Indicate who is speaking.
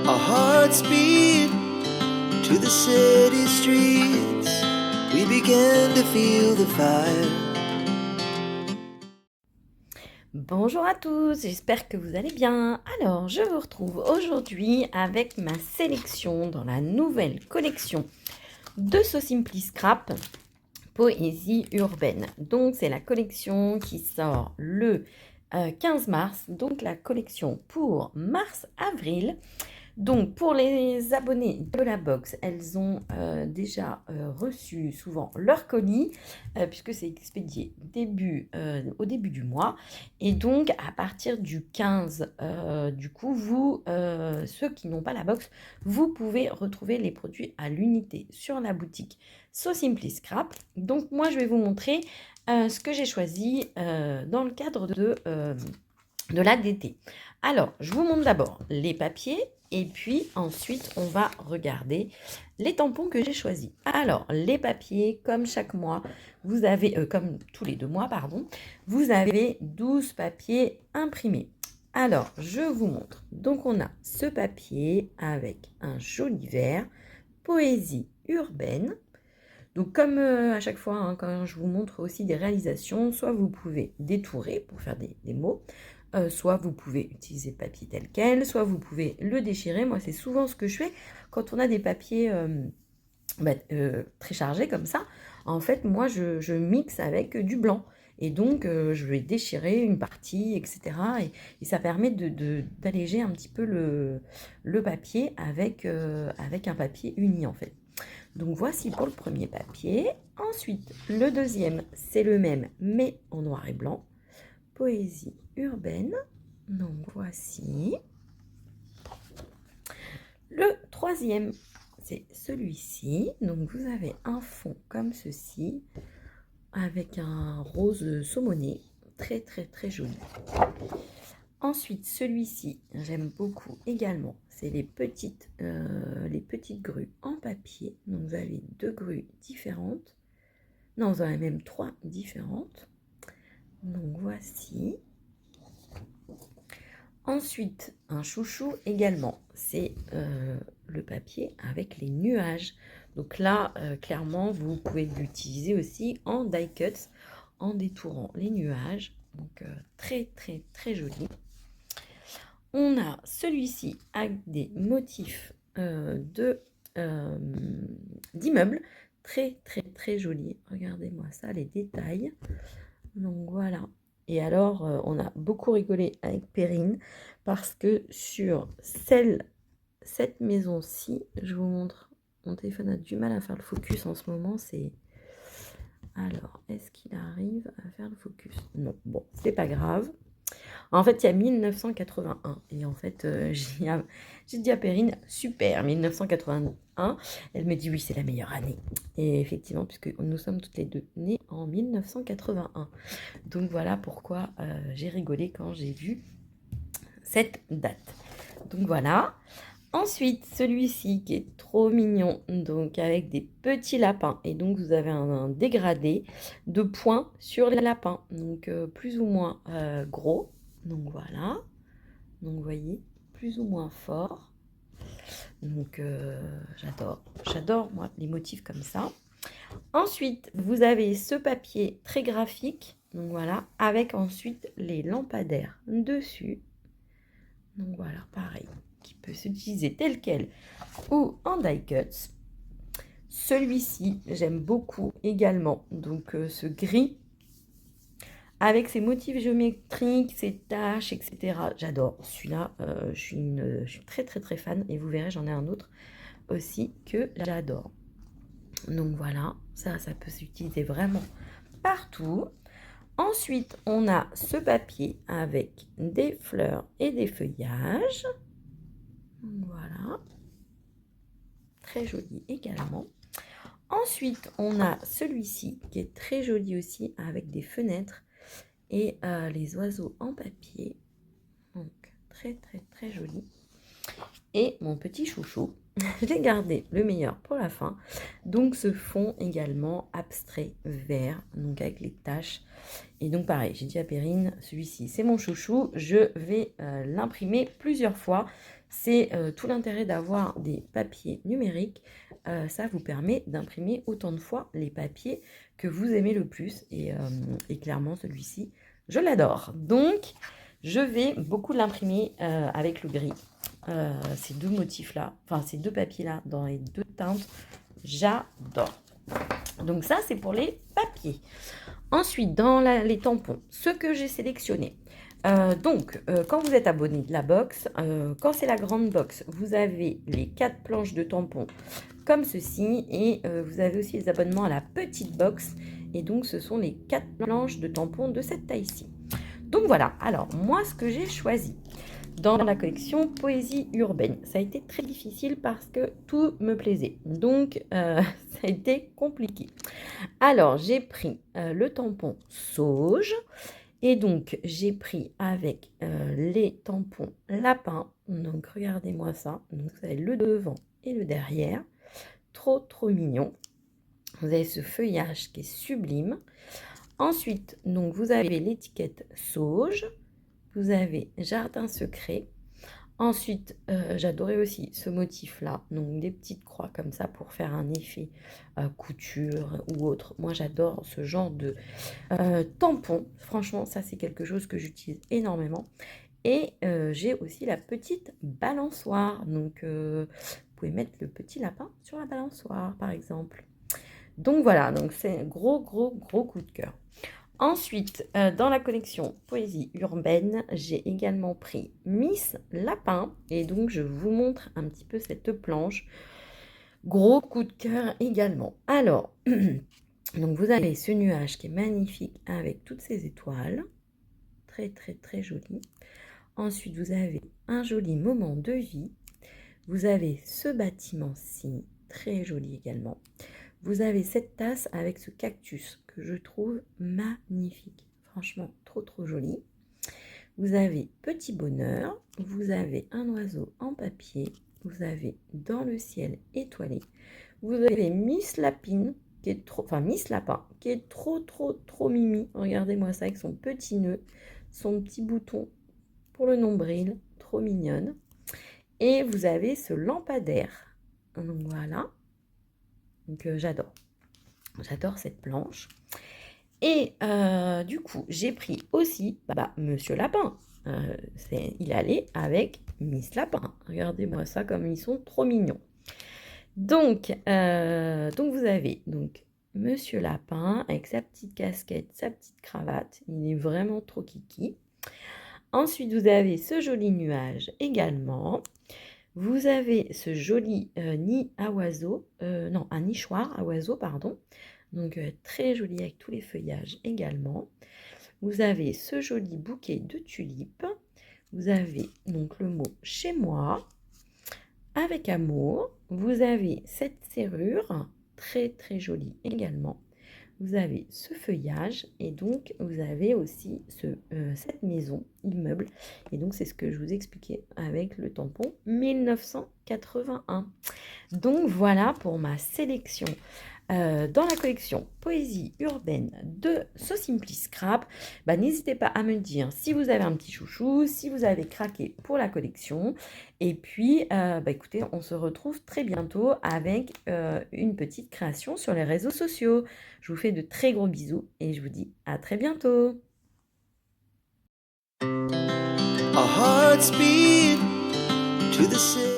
Speaker 1: Our hearts beat to the city streets. We began to feel the fire.
Speaker 2: Bonjour à tous, j'espère que vous allez bien. Alors, je vous retrouve aujourd'hui avec ma sélection dans la nouvelle collection de So Simply Scrap, Poésie urbaine. Donc, c'est la collection qui sort le 15 mars, donc la collection pour mars-avril. Donc, pour les abonnés de la box, elles ont déjà reçu souvent leur colis, puisque c'est expédié au début du mois. Et donc, à partir du 15, du coup, ceux qui n'ont pas la box, vous pouvez retrouver les produits à l'unité sur la boutique So Simply Scrap. Donc, moi, je vais vous montrer ce que j'ai choisi dans le cadre de l'ADT. Alors, je vous montre d'abord les papiers et puis ensuite, on va regarder les tampons que j'ai choisis. Alors, les papiers, comme chaque mois, vous avez, comme tous les 2 mois, pardon, vous avez 12 papiers imprimés. Alors, je vous montre. Donc, on a ce papier avec un joli vert, poésie urbaine. Donc, comme à chaque fois, hein, quand je vous montre aussi des réalisations, soit vous pouvez détourer pour faire des mots, soit vous pouvez utiliser le papier tel quel, soit vous pouvez le déchirer. Moi, c'est souvent ce que je fais quand on a des papiers très chargés comme ça. En fait, moi, je mixe avec du blanc. Et donc, je vais déchirer une partie, etc. Et ça permet d'alléger un petit peu le papier avec un papier uni, en fait. Donc voici pour le premier papier. Ensuite, le deuxième, c'est le même, mais en noir et blanc. Poésie urbaine. Donc voici. Le troisième, c'est celui-ci. Donc vous avez un fond comme ceci, avec un rose saumoné. Très très très joli. Ensuite, celui-ci, j'aime beaucoup également. C'est les petites grues en papier. Donc, vous avez 2 grues différentes. Non, vous en avez même 3 différentes. Donc, voici. Ensuite, un chouchou également. C'est le papier avec les nuages. Donc là, clairement, vous pouvez l'utiliser aussi en die cuts, en détourant les nuages. Donc, très, très, très joli. On a celui-ci avec des motifs d'immeubles. Très, très, très joli. Regardez-moi ça, les détails. Donc voilà. Et alors, on a beaucoup rigolé avec Perrine parce que sur cette maison-ci, je vous montre, mon téléphone a du mal à faire le focus en ce moment. Alors, est-ce qu'il arrive à faire le focus? Non, bon, c'est pas grave. En fait, il y a 1981. Et en fait, j'ai dit à Perrine, super, 1981. Elle me dit, oui, c'est la meilleure année. Et effectivement, puisque nous sommes toutes les deux nées en 1981. Donc voilà pourquoi j'ai rigolé quand j'ai vu cette date. Donc voilà. Ensuite, celui-ci qui est trop mignon, donc avec des petits lapins. Et donc, vous avez un dégradé de points sur les lapins. Donc, plus ou moins gros. Donc, voilà. Donc, vous voyez, plus ou moins fort. Donc, j'adore, moi, les motifs comme ça. Ensuite, vous avez ce papier très graphique. Donc, voilà, avec ensuite les lampadaires dessus. Donc, voilà, pareil, qui peut s'utiliser tel quel ou en die cuts. Celui-ci, j'aime beaucoup également. Donc, ce gris avec ses motifs géométriques, ses taches, etc. J'adore. Celui-là, je suis très, très, très fan. Et vous verrez, j'en ai un autre aussi que j'adore. Donc, voilà. Ça peut s'utiliser vraiment partout. Ensuite, on a ce papier avec des fleurs et des feuillages. Voilà. Très joli également. Ensuite, on a celui-ci qui est très joli aussi avec des fenêtres et les oiseaux en papier. Donc, très, très, très joli. Et mon petit chouchou, j'ai gardé le meilleur pour la fin. Donc, ce fond également abstrait vert, donc avec les taches. Et donc, pareil, j'ai dit à Perrine, celui-ci, c'est mon chouchou. Je vais l'imprimer plusieurs fois. C'est tout l'intérêt d'avoir des papiers numériques. Ça vous permet d'imprimer autant de fois les papiers que vous aimez le plus. Et clairement, celui-ci, je l'adore. Donc, je vais beaucoup l'imprimer avec le gris. Ces deux motifs-là, enfin ces deux papiers-là dans les deux teintes, j'adore. Donc ça, c'est pour les papiers. Ensuite, dans les tampons, ce que j'ai sélectionné. Quand vous êtes abonné de la box, quand c'est la grande box, vous avez les 4 planches de tampons comme ceci. Et vous avez aussi les abonnements à la petite box. Et donc, ce sont les 4 planches de tampons de cette taille-ci. Donc voilà, alors moi, ce que j'ai choisi dans la collection Poésie urbaine, ça a été très difficile parce que tout me plaisait. Donc, ça a été compliqué. Alors, j'ai pris le tampon Sauge. Et donc, j'ai pris avec les tampons lapin. Donc, regardez-moi ça. Donc, vous avez le devant et le derrière. Trop, trop mignon. Vous avez ce feuillage qui est sublime. Ensuite, donc, vous avez l'étiquette Sauge. Vous avez Jardin secret. Ensuite, j'adorais aussi ce motif-là, donc des petites croix comme ça pour faire un effet couture ou autre. Moi, j'adore ce genre de tampon. Franchement, ça, c'est quelque chose que j'utilise énormément. Et j'ai aussi la petite balançoire. Donc, vous pouvez mettre le petit lapin sur la balançoire, par exemple. Donc, voilà. Donc, c'est un gros, gros, gros coup de cœur. Ensuite, dans la collection Poésie urbaine, j'ai également pris Miss Lapin. Et donc, je vous montre un petit peu cette planche. Gros coup de cœur également. Alors, donc vous avez ce nuage qui est magnifique avec toutes ces étoiles. Très, très, très joli. Ensuite, vous avez un joli moment de vie. Vous avez ce bâtiment-ci, très joli également. Vous avez cette tasse avec ce cactus que je trouve magnifique. Franchement, trop trop joli. Vous avez Petit Bonheur. Vous avez un oiseau en papier. Vous avez Dans le ciel étoilé. Vous avez Miss Lapine, qui est trop, enfin Miss Lapin, qui est trop trop trop mimi. Regardez-moi ça avec son petit nœud, son petit bouton pour le nombril, trop mignonne. Et vous avez ce lampadaire. Donc voilà. Donc j'adore. J'adore cette planche. Et du coup, j'ai pris aussi Monsieur Lapin. Il allait avec Miss Lapin. Regardez-moi ça comme ils sont trop mignons. Donc vous avez donc Monsieur Lapin avec sa petite casquette, sa petite cravate. Il est vraiment trop kiki. Ensuite, vous avez ce joli nuage également. Vous avez ce joli nid à oiseaux, un nichoir à oiseaux, pardon. Donc très joli avec tous les feuillages également. Vous avez ce joli bouquet de tulipes. Vous avez donc le mot chez moi avec amour. Vous avez cette serrure très très jolie également. Vous avez ce feuillage et donc vous avez aussi cette maison, immeuble. Et donc c'est ce que je vous expliquais avec le tampon 1981. Donc voilà pour ma sélection dans la collection Poésie urbaine de So Simply Scrap. N'hésitez pas à me dire si vous avez un petit chouchou, si vous avez craqué pour la collection. Et puis, écoutez, on se retrouve très bientôt avec une petite création sur les réseaux sociaux. Je vous fais de très gros bisous et je vous dis à très bientôt.
Speaker 1: Our hearts beat to the city.